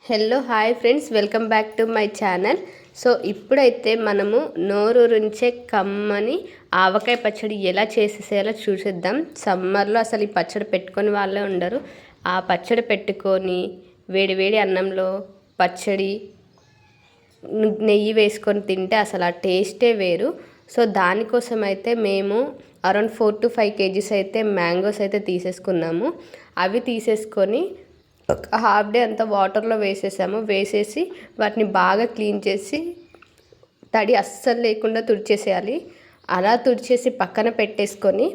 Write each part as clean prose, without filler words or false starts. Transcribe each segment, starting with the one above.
Hello hi friends, welcome back to my channel. So ఇప్పుడైతే మనము నోరూరించే కమ్మని ఆవకాయ పచ్చడి ఎలా చేసేసేయాలో చూసేద్దాం. సమ్మర్లో అసలు ఈ పచ్చడి పెట్టుకొని వాళ్ళే ఉండరు. ఆ పచ్చడి పెట్టుకొని వేడి అన్నంలో పచ్చడి నెయ్యి వేసుకొని తింటే అసలు ఆ టేస్టే వేరు. సో దానికోసం అయితే మేము అరౌండ్ 4 to 5 kgs అయితే మ్యాంగోస్ అయితే తీసేసుకున్నాము. అవి తీసేసుకొని ఒక హాఫ్ డే అంతా వాటర్లో వేసేసి వాటిని బాగా క్లీన్ చేసి తడి అస్సలు లేకుండా తుడిచేసేయాలి. అలా తుడిచేసి పక్కన పెట్టేసుకొని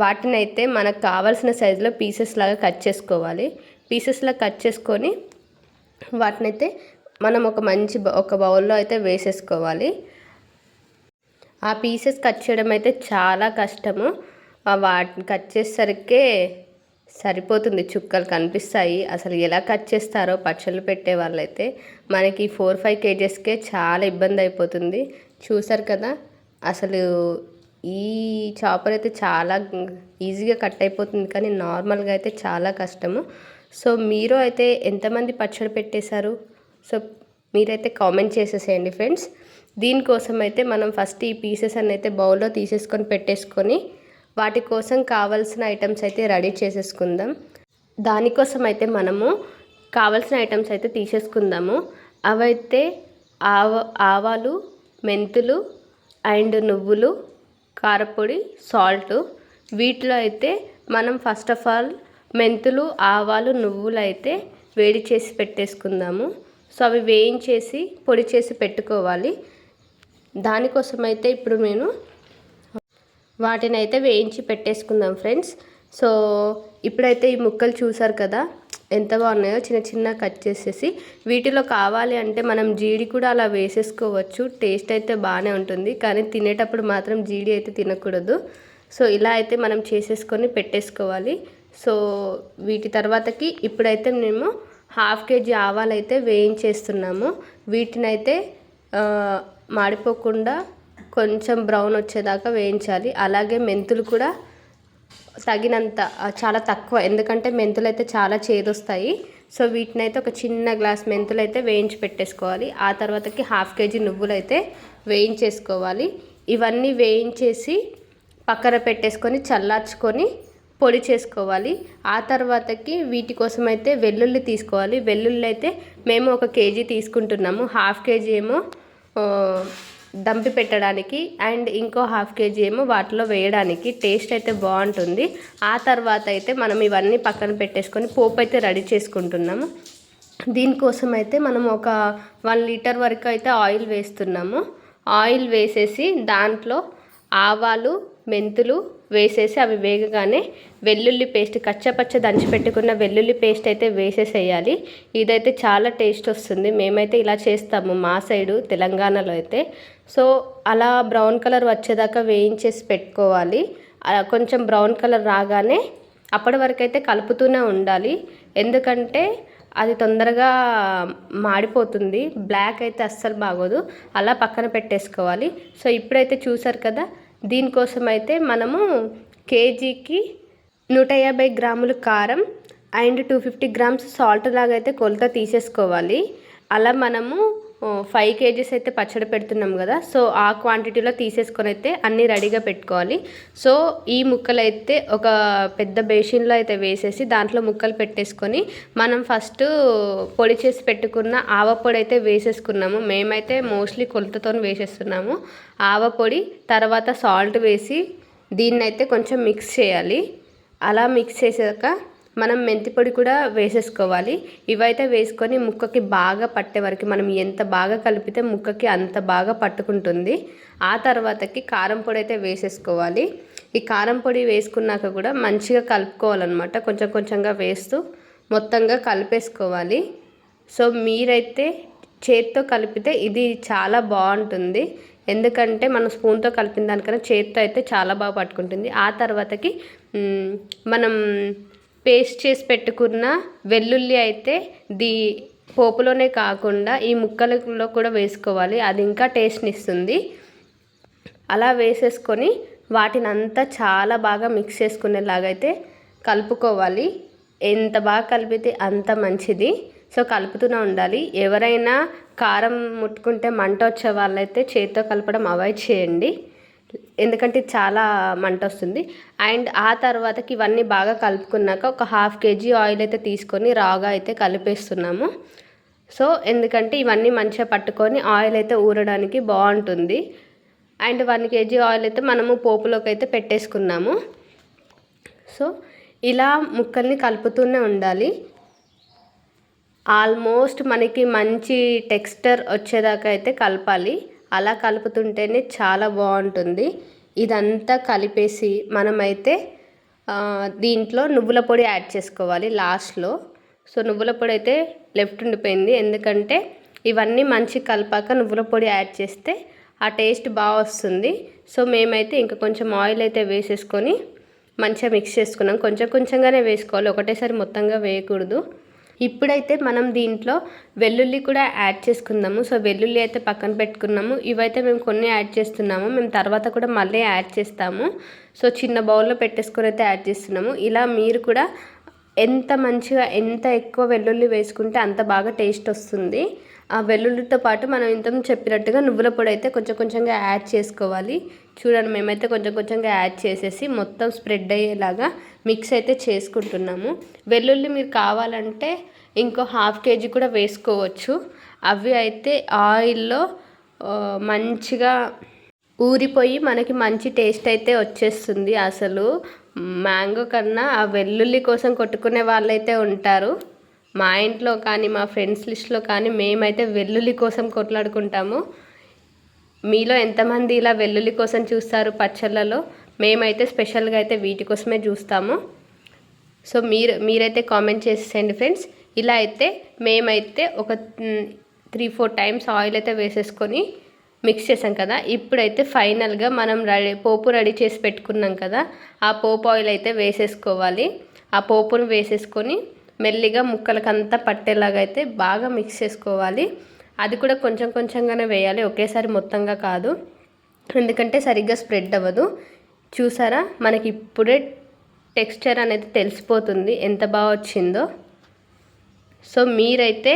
వాటిని అయితే మనకు కావాల్సిన సైజులో పీసెస్ లాగా కట్ చేసుకోవాలి. పీసెస్లా కట్ చేసుకొని వాటినైతే మనం ఒక బౌల్లో అయితే వేసేసుకోవాలి. ఆ పీసెస్ కట్ చేయడం అయితే చాలా కష్టము. వాటిని కట్ చేసేసరికే సరిపోతుంది, చుక్కలు కనిపిస్తాయి. అసలు ఎలా కట్ చేస్తారో పచ్చళ్ళు పెట్టే వాళ్ళైతే మనకి 4-5 kgsకే చాలా ఇబ్బంది అయిపోతుంది. చూసారు కదా, అసలు ఈ చాపర్ అయితే చాలా ఈజీగా కట్ అయిపోతుంది, కానీ నార్మల్గా అయితే చాలా కష్టము. సో మీరు అయితే ఎంతమంది పచ్చడి పెట్టేశారు? సో మీరైతే కామెంట్ చేసేసేయండి ఫ్రెండ్స్. దీనికోసం అయితే మనం ఫస్ట్ ఈ పీసెస్ అన్ని అయితే బౌల్లో తీసేసుకొని పెట్టేసుకొని వాటి కోసం కావాల్సిన ఐటమ్స్ అయితే రెడీ చేసేసుకుందాం. దానికోసం అయితే మనము కావాల్సిన ఐటమ్స్ అయితే తీసేసుకుందాము. అవైతే ఆవాలు, మెంతులు అండ్ నువ్వులు, కారపొడి, సాల్ట్. వీటిలో అయితే మనం ఫస్ట్ ఆఫ్ ఆల్ మెంతులు, ఆవాలు, నువ్వులు అయితే వేడి చేసి పెట్టేసుకుందాము. సో అవి వేయించేసి పొడి చేసి పెట్టుకోవాలి. దానికోసం అయితే ఇప్పుడు నేను వాటిని అయితే వేయించి పెట్టేసుకుందాం ఫ్రెండ్స్. సో ఇప్పుడైతే ఈ ముక్కలు చూసారు కదా ఎంత బాగున్నాయో, చిన్న కట్ చేసేసి వీటిలో కావాలి అంటే మనం జీడి కూడా అలా వేసేసుకోవచ్చు. టేస్ట్ అయితే బాగానే ఉంటుంది, కానీ తినేటప్పుడు మాత్రం జీడి అయితే తినకూడదు. సో ఇలా అయితే మనం చేసేసుకొని పెట్టేసుకోవాలి. సో వీటి తర్వాతకి ఇప్పుడైతే మేము 1/2 kg ఆవాలు అయితే వేయించేస్తున్నాము. వీటినైతే మాడిపోకుండా కొంచెం బ్రౌన్ వచ్చేదాకా వేయించాలి. అలాగే మెంతులు కూడా తగినంత, చాలా తక్కువ, ఎందుకంటే మెంతులు అయితే చాలా చేదొస్తాయి. సో వీటిని అయితే ఒక చిన్న గ్లాస్ మెంతులు అయితే వేయించి పెట్టేసుకోవాలి. ఆ తర్వాతకి 1/2 kg నువ్వులు అయితే వేయించేసుకోవాలి. ఇవన్నీ వేయించేసి పక్కన పెట్టేసుకొని చల్లార్చుకొని పొడి చేసుకోవాలి. ఆ తర్వాతకి వీటి కోసం అయితే వెల్లుల్లి తీసుకోవాలి. వెల్లుల్లి అయితే మేము 1 kg తీసుకుంటున్నాము. 1/2 kg ఏమో దంపి పెట్టడానికి అండ్ ఇంకో 1/2 kg ఏమో వాటిలో వేయడానికి. టేస్ట్ అయితే బాగుంటుంది. ఆ తర్వాత అయితే మనం ఇవన్నీ పక్కన పెట్టేసుకొని పోపు అయితే రెడీ చేసుకుంటున్నాము. దీనికోసం అయితే మనం ఒక 1 లీటర్ వరకు అయితే ఆయిల్ వేస్తున్నాము. ఆయిల్ వేసేసి దాంట్లో ఆవాలు, మెంతులు వేసేసి అవి వేగగానే వెల్లుల్లి పేస్ట్, కచ్చపచ్చ దంచి పెట్టుకున్న వెల్లుల్లి పేస్ట్ అయితే వేసేసేయాలి. ఇదైతే చాలా టేస్ట్ వస్తుంది. మేమైతే ఇలా చేస్తాము మా సైడు తెలంగాణలో అయితే. సో అలా బ్రౌన్ కలర్ వచ్చేదాకా వేయించేసి పెట్టుకోవాలి. కొంచెం బ్రౌన్ కలర్ రాగానే అప్పటి వరకు అయితే కలుపుతూనే ఉండాలి, ఎందుకంటే అది తొందరగా మాడిపోతుంది. బ్లాక్ అయితే అస్సలు బాగోదు. అలా పక్కన పెట్టేసుకోవాలి. సో ఇప్పుడైతే చూసారు కదా, దీనికోసం అయితే మనము కేజీకి 150 గ్రాములు కారం అండ్ 250 గ్రామ్స్ సాల్ట్ లాగా అయితే కొలత తీసేసుకోవాలి. అలా మనము 5 kgs అయితే పచ్చడి పెడుతున్నాం కదా, సో ఆ క్వాంటిటీలో తీసేసుకొని అయితే అన్నీ రెడీగా పెట్టుకోవాలి. సో ఈ ముక్కలు అయితే ఒక పెద్ద బేసిన్లో అయితే వేసేసి దాంట్లో ముక్కలు పెట్టేసుకొని మనం ఫస్ట్ పొడి చేసి పెట్టుకున్న ఆవపొడి అయితే వేసేసుకున్నాము. మేమైతే మోస్ట్లీ కొలతతో వేసేస్తున్నాము. ఆవపొడి తర్వాత సాల్ట్ వేసి దీన్నైతే కొంచెం మిక్స్ చేయాలి. అలా మిక్స్ చేసాక మనం మెంతి పొడి కూడా వేసేసుకోవాలి. ఇవైతే వేసుకొని ముక్కకి బాగా పట్టే వరకు మనం ఎంత బాగా కలిపితే ముక్కకి అంత బాగా పట్టుకుంటుంది. ఆ తర్వాతకి కారం పొడి అయితే వేసేసుకోవాలి. ఈ కారం పొడి వేసుకున్నాక కూడా మంచిగా కలుపుకోవాలన్నమాట. కొంచెంగా వేస్తూ మొత్తంగా కలిపేసుకోవాలి. సో మీరైతే చేత్తో కలిపితే ఇది చాలా బాగుంటుంది, ఎందుకంటే మనం స్పూన్తో కలిపిన దానికన్నా చేత్తో అయితే చాలా బాగా పట్టుకుంటుంది. ఆ తర్వాతకి మనం పేస్ట్ చేసి పెట్టుకున్న వెల్లుల్లి అయితే పోపులోనే కాకుండా ఈ ముక్కలలో కూడా వేసుకోవాలి. అది ఇంకా టేస్ట్ని ఇస్తుంది. అలా వేసేసుకొని వాటిని అంతా చాలా బాగా మిక్స్ చేసుకునేలాగైతే కలుపుకోవాలి. ఎంత బాగా కలిపితే అంత మంచిది. సో కలుపుతూనే ఉండాలి. ఎవరైనా కారం ముట్టుకుంటే మంట వచ్చే వాళ్ళైతే చేతితో కలపడం అవాయిడ్ చేయండి, ఎందుకంటే చాలా మంట వస్తుంది. అండ్ ఆ తర్వాతకి ఇవన్నీ బాగా కలుపుకున్నాక ఒక 1/2 kg ఆయిల్ అయితే తీసుకొని రాగా అయితే కలిపేస్తున్నాము. సో ఎందుకంటే ఇవన్నీ మంచిగా పట్టుకొని ఆయిల్ అయితే ఊరడానికి బాగుంటుంది. అండ్ 1 kg ఆయిల్ అయితే మనము పోపులోకి అయితే పెట్టేసుకున్నాము. సో ఇలా ముక్కల్ని కలుపుతూనే ఉండాలి. ఆల్మోస్ట్ మనకి మంచి టెక్స్చర్ వచ్చేదాకా అయితే కలపాలి. అలా కలుపుతుంటేనే చాలా బాగుంటుంది. ఇదంతా కలిపేసి మనమైతే దీంట్లో నువ్వుల పొడి యాడ్ చేసుకోవాలి లాస్ట్లో. సో నువ్వుల పొడి అయితే లెఫ్ట్ ఉండిపోయింది, ఎందుకంటే ఇవన్నీ మంచి కలిపాక నువ్వుల పొడి యాడ్ చేస్తే ఆ టేస్ట్ బాగా వస్తుంది. సో మేమైతే ఇంకా కొంచెం ఆయిల్ అయితే వేసేసుకొని మంచిగా మిక్స్ చేసుకున్నాం. కొంచెం కొంచెంగానే వేసుకోవాలి, ఒకటేసారి మొత్తంగా వేయకూడదు. ఇప్పుడైతే మనం దీంట్లో వెల్లుల్లి కూడా యాడ్ చేసుకుందాము. సో వెల్లుల్లి అయితే పక్కన పెట్టుకున్నాము. ఇవైతే మేము కొన్ని యాడ్ చేస్తున్నాము, మేము తర్వాత కూడా మళ్ళీ యాడ్ చేస్తాము. సో చిన్న బౌల్లో పెట్టేసుకొని అయితే యాడ్ చేస్తున్నాము. ఇలా మీరు కూడా ఎంత ఎక్కువ వెల్లుల్లి వేసుకుంటే అంత బాగా టేస్ట్ వస్తుంది. ఆ వెల్లుల్లితో పాటు మనం ఇంతకుముందు చెప్పినట్టుగా నువ్వుల పొడి అయితే కొంచెం కొంచెంగా యాడ్ చేసుకోవాలి. చూడండి, మేమైతే కొంచెం కొంచెంగా యాడ్ చేసేసి మొత్తం స్ప్రెడ్ అయ్యేలాగా మిక్స్ అయితే చేసుకుంటున్నాము. వెల్లుల్లి మీరు కావాలంటే ఇంకో 1/2 kg కూడా వేసుకోవచ్చు. అవి అయితే ఆయిల్లో మంచిగా ఊరిపోయి మనకి మంచి టేస్ట్ అయితే వచ్చేస్తుంది. అసలు మ్యాంగో కన్నా ఆ వెల్లుల్లి కోసం కొట్టుకునే వాళ్ళైతే ఉంటారు. మా ఇంట్లో కానీ మా ఫ్రెండ్స్ లిస్ట్లో కానీ మేమైతే వెల్లుల్లి కోసం కొట్లాడుకుంటాము. మీలో ఎంతమంది ఇలా వెల్లుల్లి కోసం చూస్తారు పచ్చళ్ళలో? మేమైతే స్పెషల్గా అయితే వీటి కోసమే చూస్తాము. సో మీరైతే కామెంట్ చేసేయండి ఫ్రెండ్స్. ఇలా అయితే మేమైతే ఒక 3-4 టైమ్స్ ఆయిల్ అయితే వేసేసుకొని మిక్స్ చేసాం కదా. ఇప్పుడైతే ఫైనల్గా మనం పోపు రెడీ చేసి పెట్టుకున్నాం కదా, ఆ పోపు ఆయిల్ అయితే వేసేసుకోవాలి. ఆ పోపును వేసేసుకొని మెల్లిగా ముక్కలకంతా పట్టేలాగా అయితే బాగా మిక్స్ చేసుకోవాలి. అది కూడా కొంచెం కొంచెంగానే వేయాలి, ఒకేసారి మొత్తంగా కాదు, ఎందుకంటే సరిగ్గా స్ప్రెడ్ అవ్వదు. చూసారా, మనకి ఇప్పుడే టెక్స్చర్ అనేది తెలిసిపోతుంది ఎంత బాగా వచ్చిందో. సో మీరైతే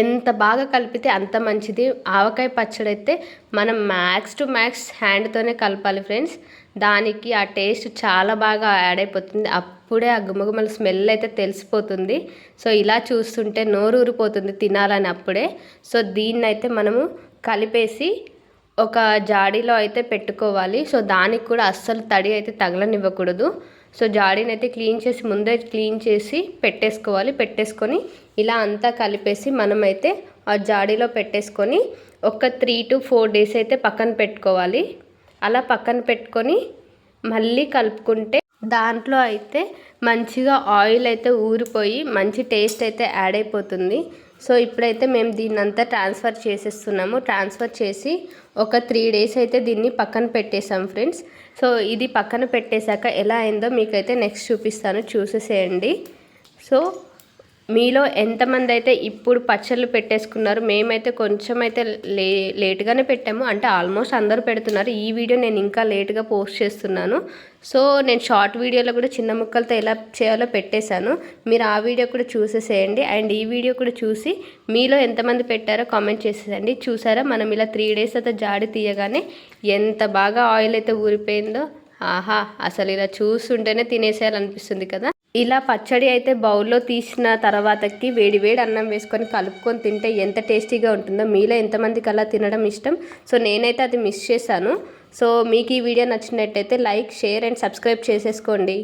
ఎంత బాగా కలిపితే అంత మంచిది. ఆవకాయ పచ్చడి అయితే మనం మ్యాక్స్ టు మ్యాక్స్ హ్యాండ్తోనే కలపాలి ఫ్రెండ్స్. దానికి ఆ టేస్ట్ చాలా బాగా యాడ్ అయిపోతుంది. అప్పుడే ఆ గుమగుమల స్మెల్ అయితే తెలిసిపోతుంది. సో ఇలా చూస్తుంటే నోరు ఊరిపోతుంది తినాలని అప్పుడే. సో దీన్ని అయితే మనము కలిపేసి ఒక జాడీలో అయితే పెట్టుకోవాలి. సో దానికి కూడా అస్సలు తడి అయితే తగలనివ్వకూడదు. సో జాడీని అయితే ముందే క్లీన్ చేసి పెట్టేసుకొని ఇలా అంతా కలిపేసి మనమైతే ఆ జాడీలో పెట్టేసుకొని ఒక 3 to 4 days అయితే పక్కన పెట్టుకోవాలి. అలా పక్కన పెట్టుకొని మళ్ళీ కలుపుకుంటే దాంట్లో అయితే మంచిగా ఆయిల్ అయితే ఊరిపోయి మంచి టేస్ట్ అయితే యాడ్ అయిపోతుంది. సో ఇప్పుడైతే మేము దీన్ని అంతా ట్రాన్స్ఫర్ చేసేస్తున్నాము. ట్రాన్స్ఫర్ చేసి ఒక 3 days అయితే దీన్ని పక్కన పెట్టేసాం ఫ్రెండ్స్. సో ఇది పక్కన పెట్టేశాక ఎలా అయిందో మీకైతే నెక్స్ట్ చూపిస్తాను, చూసేసేయండి. సో మీలో ఎంతమంది అయితే ఇప్పుడు పచ్చళ్ళు పెట్టేసుకున్నారు? మేమైతే కొంచెం అయితే లేట్గానే పెట్టాము, అంటే ఆల్మోస్ట్ అందరూ పెడుతున్నారు. ఈ వీడియో నేను ఇంకా లేట్గా పోస్ట్ చేస్తున్నాను. సో నేను షార్ట్ వీడియోలో కూడా చిన్న ముక్కలతో ఎలా చేయాలో పెట్టేశాను, మీరు ఆ వీడియో కూడా చూసేసేయండి. అండ్ ఈ వీడియో కూడా చూసి మీలో ఎంతమంది పెట్టారో కామెంట్ చేసేయండి. చూసారా, మనం ఇలా 3 days అయితే జాడి తీయగానే ఎంత బాగా ఆయిల్ అయితే ఊరిపోయిందో. ఆహా, అసలు ఇలా చూస్తుంటేనే తినేసేయాలనిపిస్తుంది కదా. ఇలా పచ్చడి అయితే బౌల్లో తీసిన తర్వాతకి వేడి అన్నం వేసుకొని కలుపుకొని తింటే ఎంత టేస్టీగా ఉంటుందో. మీలో ఎంతమందికి అలా తినడం ఇష్టం? సో నేనైతే అది మిస్ చేశాను. సో మీకు ఈ వీడియో నచ్చినట్టయితే లైక్, షేర్ అండ్ సబ్స్క్రైబ్ చేసేసుకోండి.